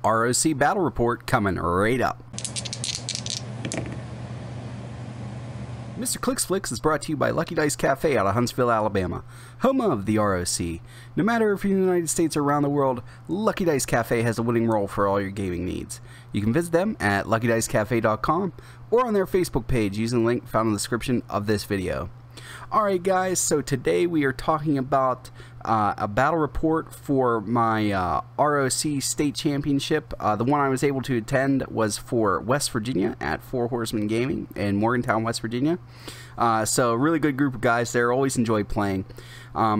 ROC Battle Report coming right up. Mr. Clicksflix is brought to you by Lucky Dice Cafe out of Huntsville, Alabama, home of the ROC. No matter if you're in the United States or around the world, Lucky Dice Cafe has a winning role for all your gaming needs. You can visit them at LuckyDiceCafe.com or on their Facebook page using the link found in the description of this video. Alright guys, so today we are talking about a battle report for my ROC State Championship. The one I was able to attend was for West Virginia at Four Horsemen Gaming in Morgantown, West Virginia. So really good group of guys there, always enjoy playing. I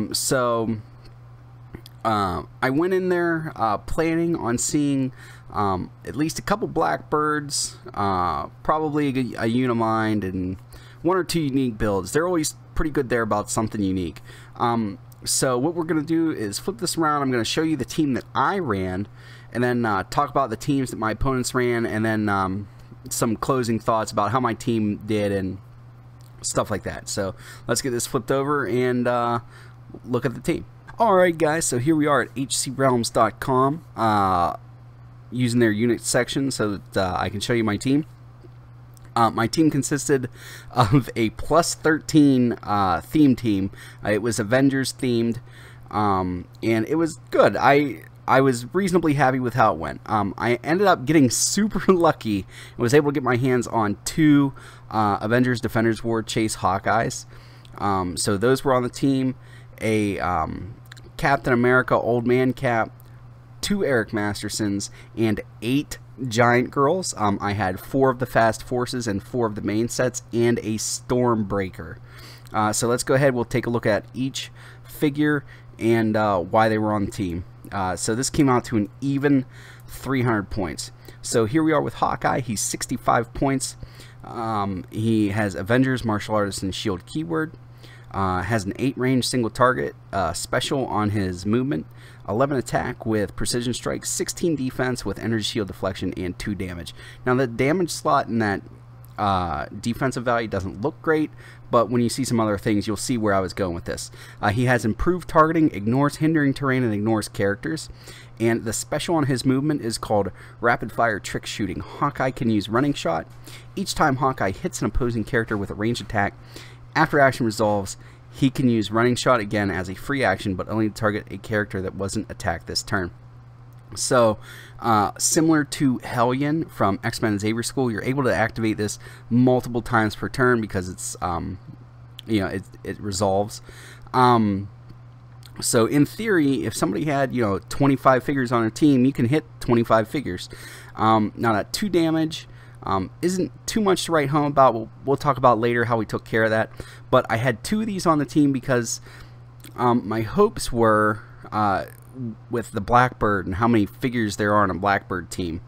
went in there planning on seeing at least a couple Blackbirds, probably a Unimind, and one or two unique builds. They're always pretty good there about something unique. So what we're going to do is flip this around. I'm going to show you the team that I ran, and then talk about the teams that my opponents ran, and then some closing thoughts about how my team did and stuff like that. So let's get this flipped over and look at the team. Alright guys, so here we are at hcrealms.com using their unit section so that I can show you my team. My team consisted of a plus 13 theme team. It was Avengers themed, and it was good. I was reasonably happy with how it went. I ended up getting super lucky and was able to get my hands on two Avengers Defenders War Chase Hawkeyes. So those were on the team. A Captain America Old Man Cap, two Eric Mastersons, and 8 Giant Girls. I had 4 of the Fast Forces and 4 of the main sets, and a Stormbreaker. So let's go ahead. We'll take a look at each figure and why they were on the team. So this came out to an even 300 points. So here we are with Hawkeye. He's 65 points. He has Avengers Martial Artist and Shield keyword. Has an 8 range single target special on his movement, 11 attack with precision strike, 16 defense with energy shield deflection, and 2 damage. Now the damage slot in that defensive value doesn't look great, but when you see some other things, you'll see where I was going with this. He has improved targeting, ignores hindering terrain, and ignores characters. And the special on his movement is called Rapid Fire Trick Shooting. Hawkeye can use Running Shot. Each time Hawkeye hits an opposing character with a ranged attack, after action resolves, he can use Running Shot again as a free action, but only to target a character that wasn't attacked this turn. So, similar to Hellion from X-Men Xavier School, you're able to activate this multiple times per turn because it's, it resolves. So in theory, if somebody had, 25 figures on a team, you can hit 25 figures. Now that 2 damage isn't too much to write home about. We'll talk about later how we took care of that. But I had 2 of these on the team because my hopes were with the Blackbird and how many figures there are on a Blackbird team.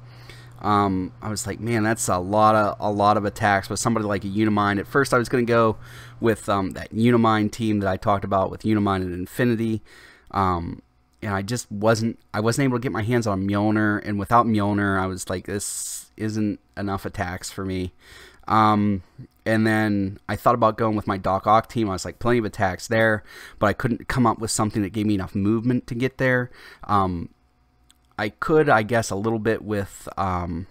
I was like, man, that's a lot of attacks with somebody like a Unimind. At first, I was going to go with that Unimind team that I talked about with Unimind and Infinity. And I just wasn't able to get my hands on Mjolnir, and without Mjolnir, I was like, this isn't enough attacks for me. And then I thought about going with my Doc Ock team. I was like, plenty of attacks there, but I couldn't come up with something that gave me enough movement to get there. I could, I guess, a little bit with the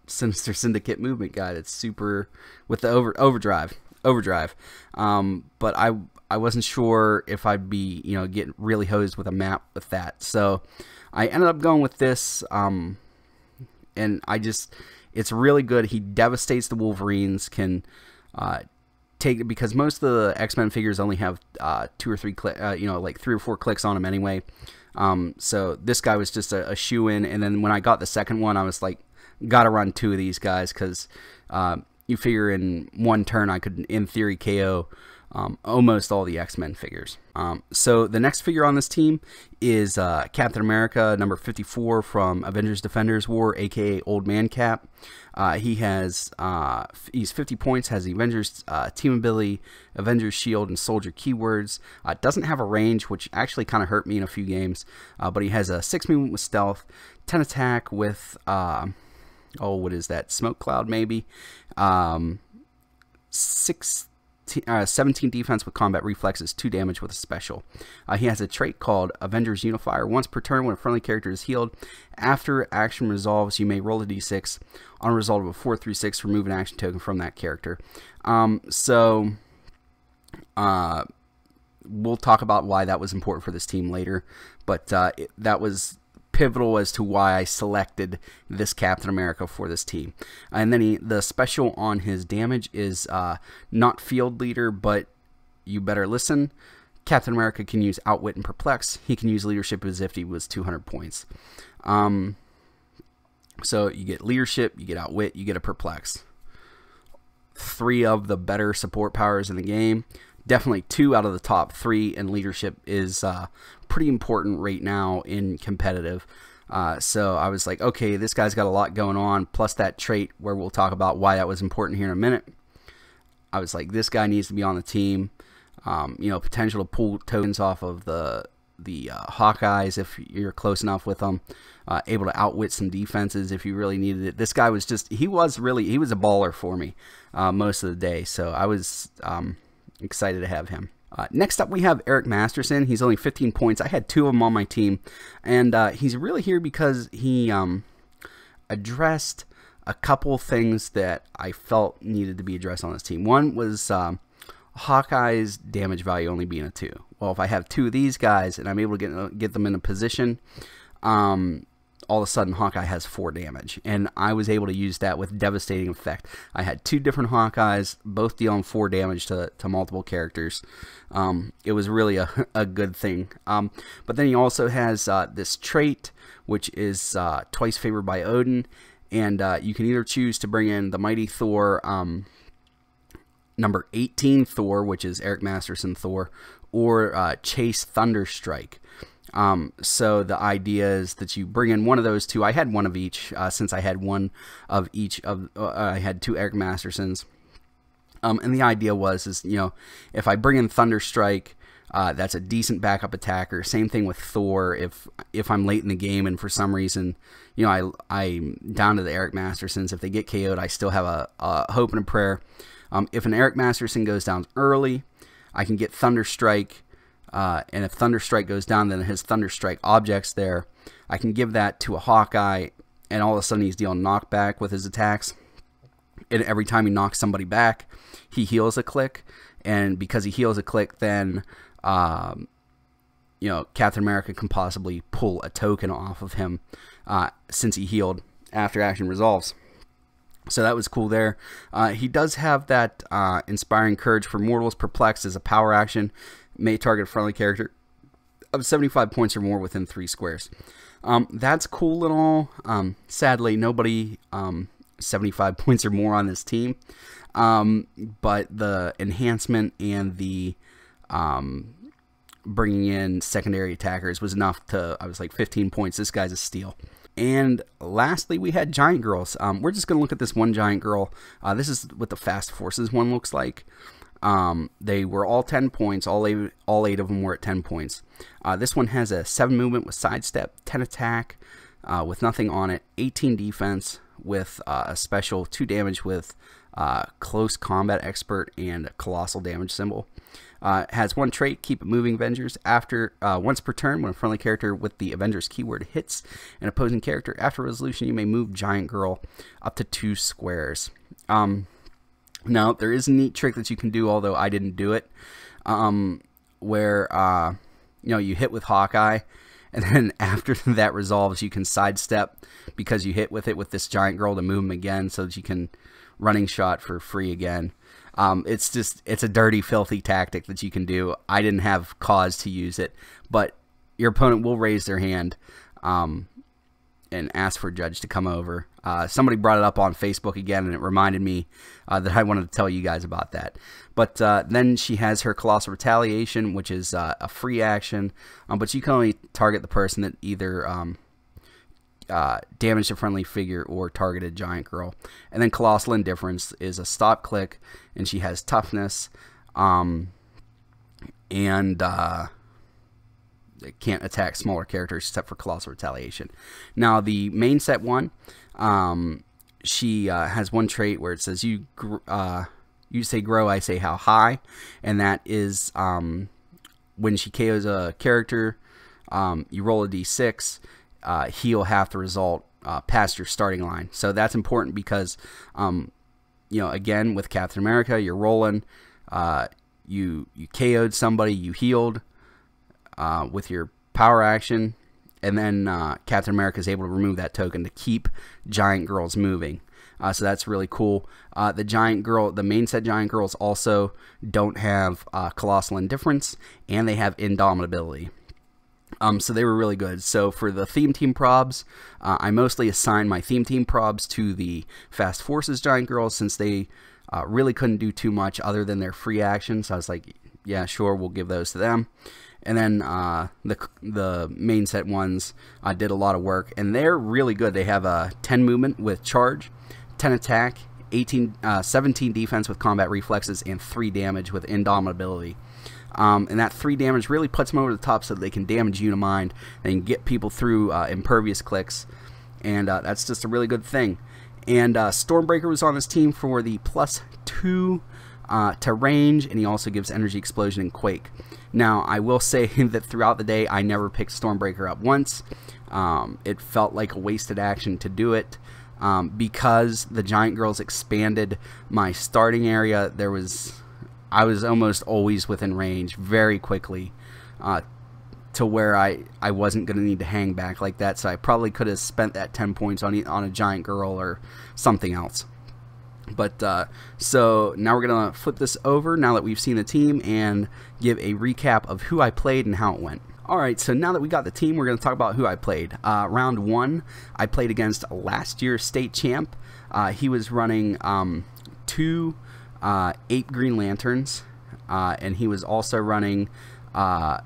Sinister Syndicate movement guy that's super with the overdrive. But I wasn't sure if I'd be, getting really hosed with a map with that. So I ended up going with this, and it's really good. He devastates the Wolverines, can take it, because most of the X-Men figures only have 2 or 3 click, like 3 or 4 clicks on them anyway. So this guy was just a shoe-in, and then when I got the second one, I was like, gotta run 2 of these guys, because you figure in 1 turn I could, in theory, KO almost all the X-Men figures. So the next figure on this team is Captain America number 54 from Avengers Defenders War, aka Old Man Cap. He's 50 points, has the Avengers team ability, Avengers Shield, and Soldier keywords. Doesn't have a range, which actually kind of hurt me in a few games, but he has a 6 movement with stealth, 10 attack with what is that, smoke cloud maybe, 6 17 defense with combat reflexes, 2 damage with a special. He has a trait called Avengers Unifier. Once per turn, when a friendly character is healed, after action resolves, you may roll a d6. On a result of a 4-3-6, remove an action token from that character. We'll talk about why that was important for this team later, but that was pivotal as to why I selected this Captain America for this team. And then the special on his damage is not Field Leader, but you better listen. Captain America can use Outwit and Perplex. He can use Leadership as if he was 200 points. So you get Leadership, you get Outwit, you get a Perplex. 3 of the better support powers in the game. Definitely 2 out of the top 3, and Leadership is pretty important right now in competitive. So I was like, okay, this guy's got a lot going on, plus that trait where we'll talk about why that was important here in a minute. I was like, this guy needs to be on the team. You know, potential to pull tokens off of the Hawkeyes if you're close enough with them. Able to outwit some defenses if you really needed it. This guy was just, he was a baller for me most of the day. So I was excited to have him. Next up, we have Eric Masterson. He's only 15 points. I had 2 of them on my team, and he's really here because he addressed a couple things that I felt needed to be addressed on this team. One was Hawkeye's damage value only being a 2. Well, if I have 2 of these guys and I'm able to get them in a position, all of a sudden Hawkeye has 4 damage, and I was able to use that with devastating effect. I had 2 different Hawkeyes, both dealing 4 damage to multiple characters. It was really a good thing. But then he also has this trait, which is twice favored by Odin, and you can either choose to bring in the Mighty Thor, number 18 Thor, which is Eric Masterson Thor, or Chase Thunderstrike. So the idea is that you bring in one of those 2. I had 1 of each, since I had 1 of each of, I had 2 Eric Mastersons. And the idea was, you know, if I bring in Thunderstrike, that's a decent backup attacker. Same thing with Thor. If I'm late in the game and for some reason, you know, I'm down to the Eric Mastersons, if they get KO'd, I still have a hope and a prayer. If an Eric Masterson goes down early, I can get Thunderstrike. And if Thunderstrike goes down, then his Thunderstrike object's there. I can give that to a Hawkeye, and all of a sudden he's dealing knockback with his attacks. And every time he knocks somebody back, he heals a click. And because he heals a click, then you know, Captain America can possibly pull a token off of him since he healed after action resolves. So that was cool there. He does have that Inspiring Courage for Mortals. Perplex as a power action. May target a friendly character of 75 points or more within 3 squares. That's cool and all. Sadly, nobody 75 points or more on this team. But the enhancement and the bringing in secondary attackers was enough to, I was like 15 points. This guy's a steal. And lastly, we had Giant Girls. We're just going to look at this one Giant Girl. This is what the Fast Forces one looks like. They were all 10 points. All 8 of them were at 10 points. This one has a 7 movement with sidestep, 10 attack with nothing on it, 18 defense with a special, 2 damage with close combat expert and a colossal damage symbol. Has 1 trait, keep it moving Avengers. After once per turn, when a friendly character with the Avengers keyword hits an opposing character, after resolution, you may move Giant Girl up to 2 squares. Now, there is a neat trick that you can do, although I didn't do it, where you know, you hit with Hawkeye, and then after that resolves, you can sidestep because you hit with it with this Giant Girl to move him again, so that you can running shot for free again. It's a dirty, filthy tactic that you can do. I didn't have cause to use it, but your opponent will raise their hand and ask for a judge to come over. Somebody brought it up on Facebook again, and it reminded me that I wanted to tell you guys about that. But then she has her Colossal Retaliation, which is a free action, but you can only target the person that either damaged a friendly figure or targeted Giant Girl. And then Colossal Indifference is a stop click, and she has toughness, and it can't attack smaller characters except for Colossal Retaliation. Now, the main set one, she has 1 trait where it says you you say grow, I say how high, and that is when she KOs a character, you roll a d6, heal half the result past your starting line. So that's important because, you know, again, with Captain America, you're rolling, you KO'd somebody, you healed with your power action, and then Captain America is able to remove that token to keep giant girls moving. So that's really cool. The main set giant girls also don't have colossal indifference, and they have indomitability. So they were really good. So for the theme team probs, I mostly assigned my theme team probs to the Fast Forces giant girls, since they really couldn't do too much other than their free actions. So I was like, yeah, sure, we'll give those to them. And then the main set ones did a lot of work, and they're really good. They have a 10 movement with charge, 10 attack, 17 defense with combat reflexes, and 3 damage with indomitability. And that 3 damage really puts them over the top so that they can damage Unimind and get people through impervious clicks, and that's just a really good thing. And Stormbreaker was on this team for the +2 to range, and he also gives energy explosion and quake. Now I will say that throughout the day I never picked Stormbreaker up once. It felt like a wasted action to do it. Because the giant girls expanded my starting area, I was almost always within range very quickly, to where I wasn't going to need to hang back like that. So I probably could have spent that 10 points on a giant girl or something else. But so now we're going to flip this over now that we've seen the team and give a recap of who I played and how it went. Alright, so now that we got the team, we're going to talk about who I played. Round 1, I played against last year's state champ. He was running 2 8 Green Lanterns, and he was also running,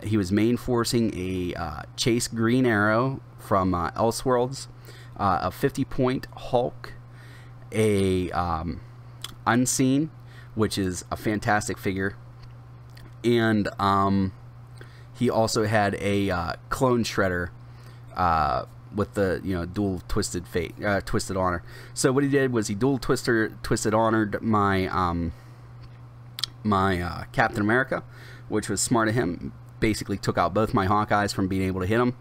he was main forcing a Chase Green Arrow from Elseworlds, a 50-point Hulk, a Unseen, which is a fantastic figure, and he also had a clone shredder with the dual twisted fate, twisted honor. So what he did was he dual twisted honored my Captain America, which was smart of him. Basically took out both my Hawkeyes from being able to hit him,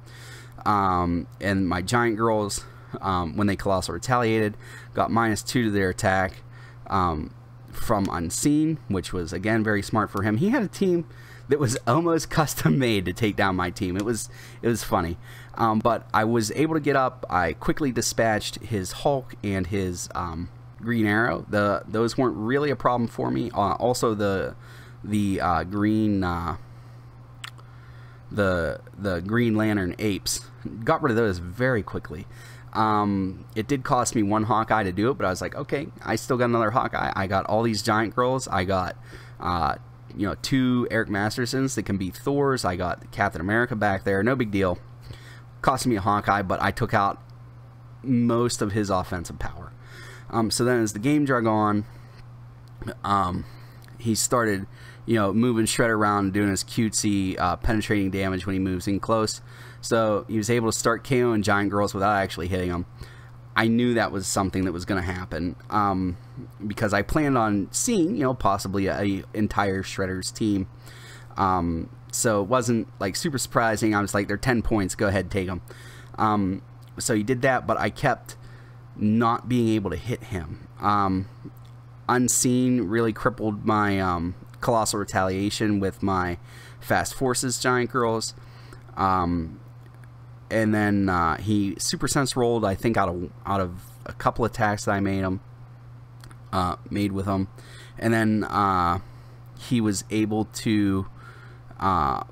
and my giant girls, when they colossal retaliated, got -2 to their attack from Unseen, which was again very smart for him. He had a team that was almost custom made to take down my team. It was funny, but I was able to get up. I quickly dispatched his Hulk and his Green Arrow. Those weren't really a problem for me. Also the Green Lantern apes, got rid of those very quickly. It did cost me 1 Hawkeye to do it, but I was like, okay, I still got another Hawkeye. I got all these giant girls. I got 2 Eric Mastersons that can be Thors. I got Captain America back there. No big deal. Cost me a Hawkeye, but I took out most of his offensive power. So then as the game drug on, he started, moving Shredder around and doing his cutesy penetrating damage when he moves in close. So he was able to start KOing giant girls without actually hitting them. I knew that was something that was going to happen, because I planned on seeing, possibly a entire Shredder's team. So it wasn't like super surprising. I was like, they're 10 points, go ahead, take them. So he did that, but I kept not being able to hit him. Unseen really crippled my colossal retaliation with my Fast Forces giant girls. And then he Super Sense rolled, I think, out of a couple attacks that I made with him, and then he was able to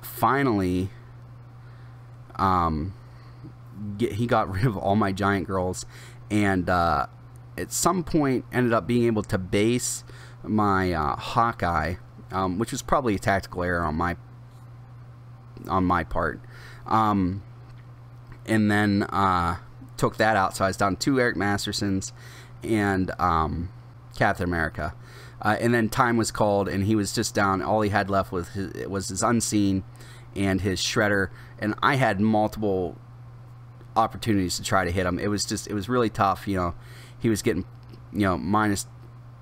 finally he got rid of all my giant girls, and at some point ended up being able to base my Hawkeye, which was probably a tactical error on my part. And then took that out, so I was down 2 Eric Mastersons and Captain America. And then time was called, and he was just down. All he had left was his Unseen and his Shredder, and I had multiple opportunities to try to hit him. It was really tough. He was getting -2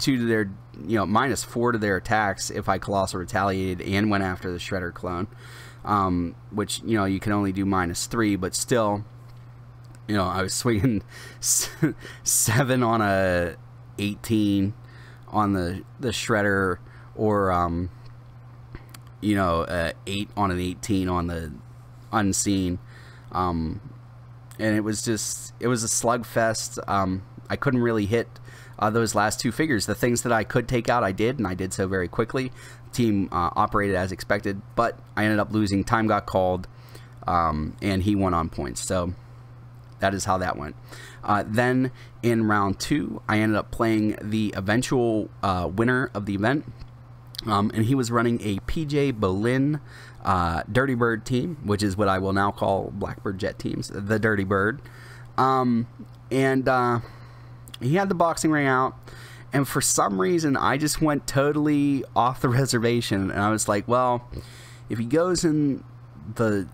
-2 to their, you know, -4 to their attacks if I Colossal Retaliated and went after the Shredder clone. Which, you know, you can only do -3, but still, you know, I was swinging 7 on a 18 on the Shredder, or you know, 8 on an 18 on the Unseen, and it was a slugfest. I couldn't really hit those last 2 figures. The things that I could take out, I did, and I did so very quickly. Team operated as expected, but I ended up losing. Time got called, and he won on points. So that is how that went. Then in round 2, I ended up playing the eventual winner of the event, and he was running a PJ Boleyn Dirty Bird team, which is what I will now call Blackbird Jet teams, the Dirty Bird. And he had the boxing ring out, and for some reason I just went totally off the reservation, and I was like, well, if he goes in the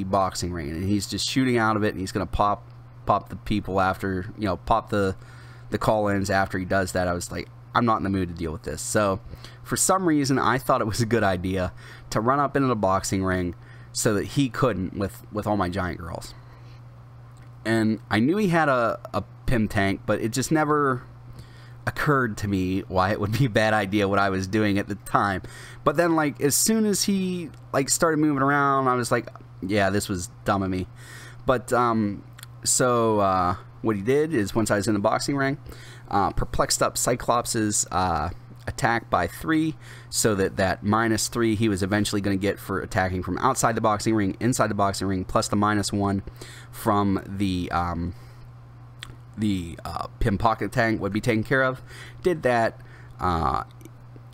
boxing ring and he's just shooting out of it, and he's gonna pop the people after, you know, pop the call-ins after he does that, I was like, I'm not in the mood to deal with this. So for some reason I thought it was a good idea to run up into the boxing ring so that he couldn't with all my giant girls. And I knew he had a Pim tank, but it just never occurred to me why it would be a bad idea what I was doing at the time. But then, like, as soon as he like started moving around, I was like, yeah, this was dumb of me. But so what he did is, once I was in the boxing ring, perplexed up Cyclops' attack by 3, so that -3 he was eventually going to get for attacking from outside the boxing ring, inside the boxing ring, plus the -1 from the Pim pocket tank would be taken care of. Did that,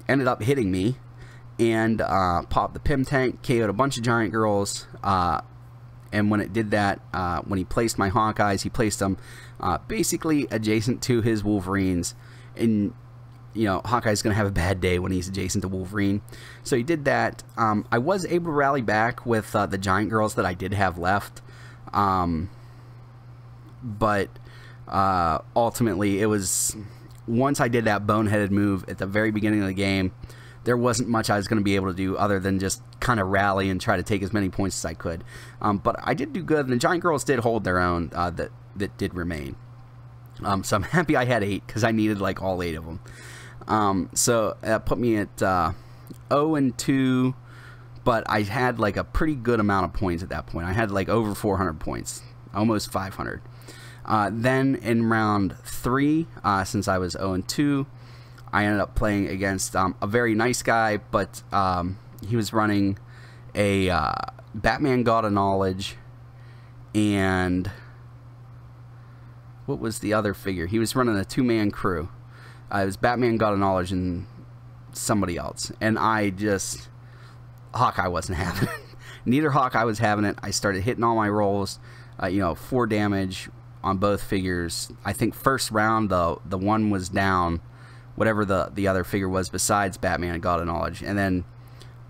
ended up hitting me, and popped the Pim tank, KO'd a bunch of giant girls. And when it did that, when he placed my Hawkeyes, he placed them basically adjacent to his Wolverines. And, you know, Hawkeye's going to have a bad day when he's adjacent to Wolverine. So he did that. I was able to rally back with the giant girls that I did have left. But ultimately, it was, once I did that boneheaded move at the very beginning of the game, there wasn't much I was going to be able to do other than just kind of rally and try to take as many points as I could. But I did do good, and the giant girls did hold their own, that did remain. So I'm happy I had 8, because I needed like all 8 of them. So that put me at 0-2, but I had like a pretty good amount of points at that point. I had like over 400 points, almost 500. Then in round 3, since I was 0-2, I ended up playing against a very nice guy, but he was running a Batman God of Knowledge, and what was the other figure? He was running a 2-man crew. It was Batman God of Knowledge and somebody else, and Hawkeye wasn't having it. Neither Hawkeye was having it. I started hitting all my rolls, you know, 4 damage on both figures. I think first round the one was down, whatever the other figure was besides Batman and God of Knowledge, and then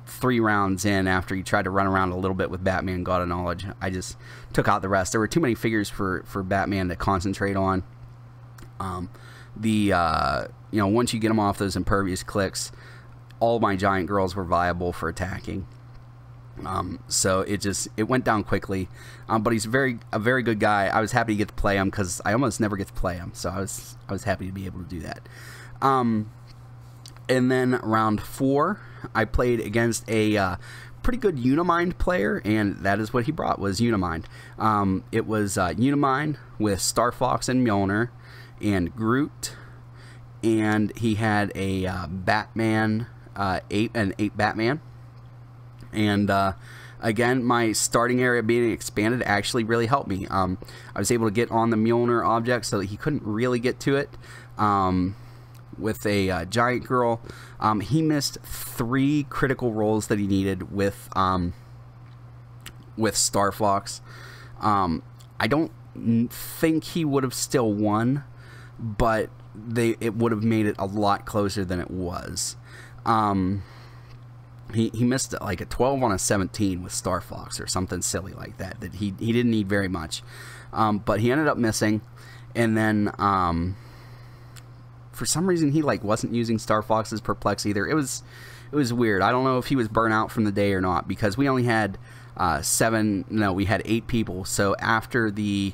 3 rounds in, after he tried to run around a little bit with Batman and God of Knowledge, I just took out the rest. There were too many figures for Batman to concentrate on. You know, once you get him off those impervious clicks, all my giant girls were viable for attacking. So it went down quickly. But he's a very good guy. I was happy to get to play him, because I almost never get to play him, so I was happy to be able to do that. And then round 4, I played against a pretty good Unimind player, and that is what he brought, was Unimind. It was Unimind with Star Fox and Mjolnir and Groot, and he had a Batman, 8 Batman. And again, my starting area being expanded actually really helped me. I was able to get on the Mjolnir object so that he couldn't really get to it. With a giant girl, he missed 3 critical rolls that he needed with Star Fox. I don't think he would have still won, but it would have made it a lot closer than it was. He missed like a 12 on a 17 with Star Fox or something silly like that. That he didn't need very much, but he ended up missing. And then for some reason he like wasn't using Star Fox's Perplex either. It was weird. I don't know if he was burnt out from the day or not, because we only had we had 8 people. So after the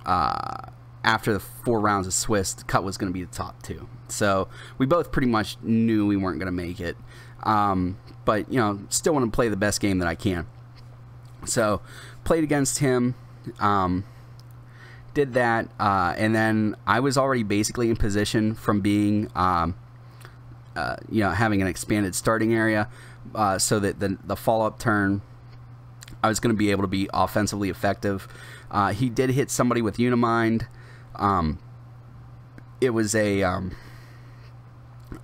4 rounds of Swiss, Cut was going to be the top 2. So we both pretty much knew we weren't going to make it. But, you know, still want to play the best game that I can. So played against him, did that, and then I was already basically in position from being, you know, having an expanded starting area, so that the follow-up turn, I was going to be able to be offensively effective. He did hit somebody with Unimind. It was a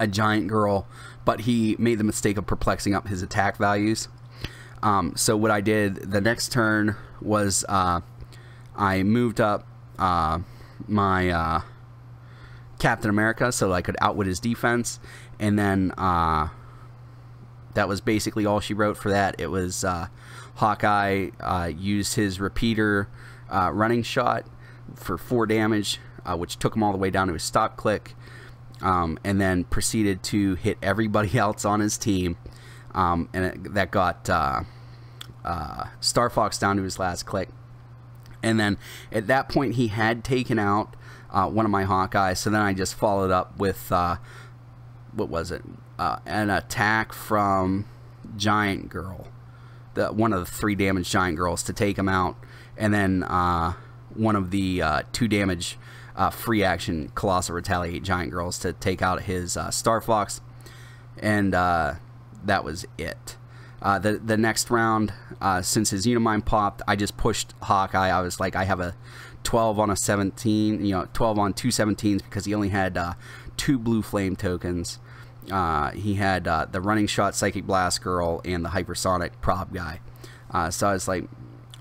giant girl, but he made the mistake of perplexing up his attack values. So what I did the next turn was I moved up my Captain America so I could outwit his defense, and then that was basically all she wrote for that. It was Hawkeye used his repeater running shot for 4 damage, which took him all the way down to his stop click, and then proceeded to hit everybody else on his team, and that got Star Fox down to his last click. And then at that point he had taken out one of my Hawkeyes, so then I just followed up with what was it, an attack from Giant Girl, one of the 3 damage Giant Girls, to take him out, and then one of the 2 damage free action Colossal Retaliate Giant Girls to take out his Star Fox, and that was it. The next round, since his Unimind popped, I just pushed Hawkeye. I was like, I have a 12 on a 17, you know, 12 on 2 17s, because he only had 2 blue flame tokens. He had the running shot Psychic Blast Girl and the hypersonic prob guy. So I was like,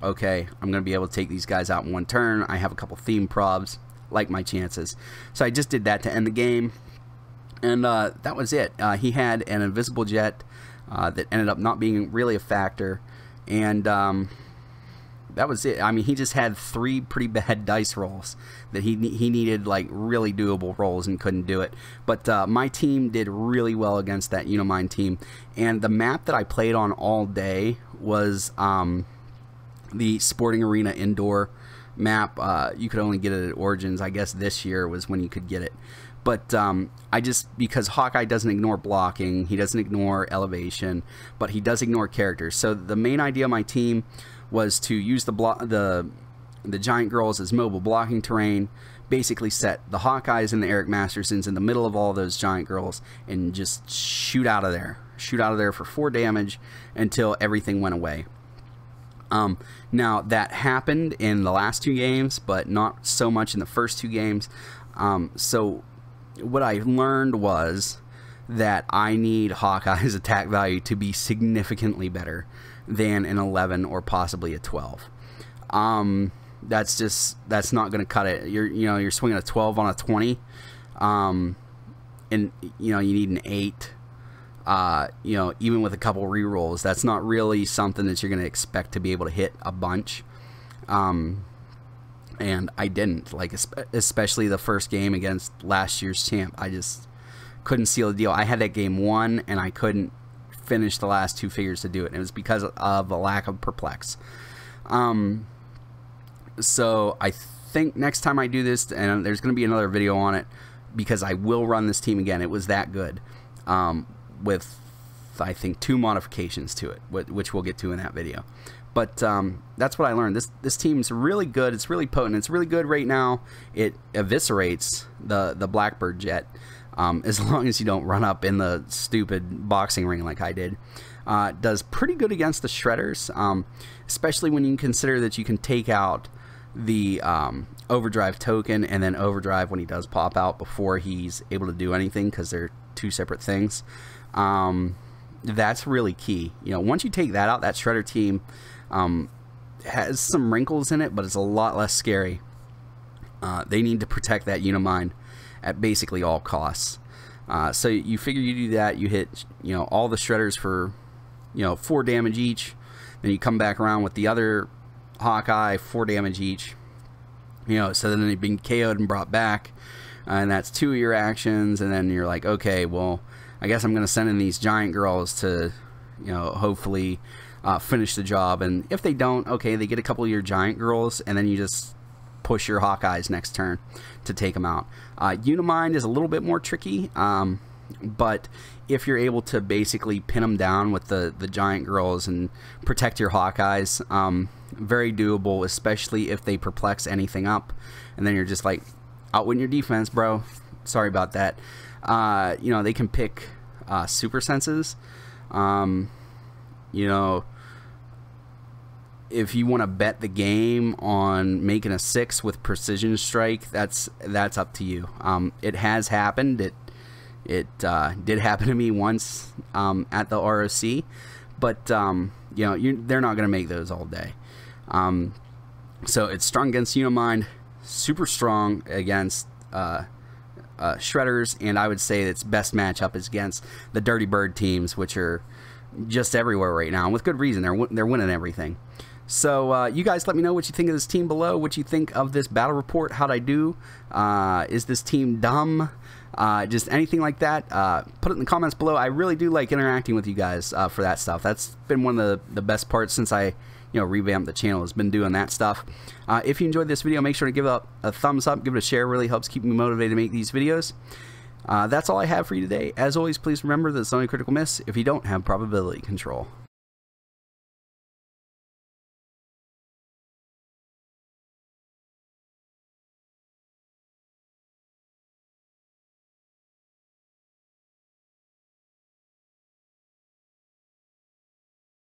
okay, I'm going to be able to take these guys out in 1 turn. I have a couple theme probs, like my chances. So I just did that to end the game, and that was it. He had an invisible jet that ended up not being really a factor, and that was it. I mean, he just had 3 pretty bad dice rolls that he needed, like really doable rolls, and couldn't do it. But my team did really well against that Unimind team, and the map that I played on all day was the Sporting Arena indoor map. You could only get it at Origins. I guess this year was when you could get it. But I just, because Hawkeye doesn't ignore blocking, he doesn't ignore elevation, but he does ignore characters. So the main idea of my team was to use the Giant Girls as mobile blocking terrain, basically set the Hawkeyes and the Eric Mastersons in the middle of all those Giant Girls, and just shoot out of there. Shoot out of there for 4 damage until everything went away. Now, that happened in the last 2 games, but not so much in the first 2 games. So what I learned was that I need Hawkeye's attack value to be significantly better than an 11 or possibly a 12. That's not going to cut it. You're swinging a 12 on a 20, and you need an 8. Even with a couple rerolls, that's not really something that you're going to expect to be able to hit a bunch. And I didn't, like, especially the first game against last year's champ. I just couldn't seal the deal. I had that game won, and I couldn't finish the last 2 figures to do it. And it was because of a lack of perplex. So I think next time I do this, and there's going to be another video on it, because I will run this team again. It was that good, with I think 2 modifications to it, which we'll get to in that video. But that's what I learned. This team's really good. It's really potent. It's really good right now. It eviscerates the Blackbird jet, as long as you don't run up in the stupid boxing ring like I did. Does pretty good against the Shredders, especially when you consider that you can take out the Overdrive token and then Overdrive when he does pop out before he's able to do anything, because they're 2 separate things. That's really key. Once you take that out, that Shredder team has some wrinkles in it, but it's a lot less scary. They need to protect that Unimind at basically all costs. So you figure you do that, you hit all the Shredders for 4 damage each, then you come back around with the other Hawkeye, 4 damage each. So then they've been KO'd and brought back. and that's 2 of your actions, and then you're like, okay, well, I guess I'm going to send in these giant girls to, you know, hopefully finish the job. And if they don't, okay, they get a couple of your giant girls, and then you just push your Hawkeyes next turn to take them out. Unimind is a little bit more tricky, but if you're able to basically pin them down with the giant girls and protect your Hawkeyes, very doable, especially if they perplex anything up, and then you're just like, outwin your defense, bro. Sorry about that. You know, they can pick super senses. You know, if you want to bet the game on making a 6 with precision strike, that's up to you. It has happened. It did happen to me once at the ROC, but you know, they're not going to make those all day. So it's strong against Unimind, super strong against Shredders, and I would say its best matchup is against the Dirty Bird teams, which are just everywhere right now, and with good reason. They're winning everything. So you guys let me know what you think of this team below, what you think of this battle report. How'd I do? Is this team dumb? Just anything like that, put it in the comments below. I really do like interacting with you guys for that stuff. That's been one of the best parts since I revamped the channel, has been doing that stuff. If you enjoyed this video, make sure to give it a thumbs up, give it a share. It really helps keep me motivated to make these videos. That's all I have for you today. As always, please remember that it's only a critical miss if you don't have probability control.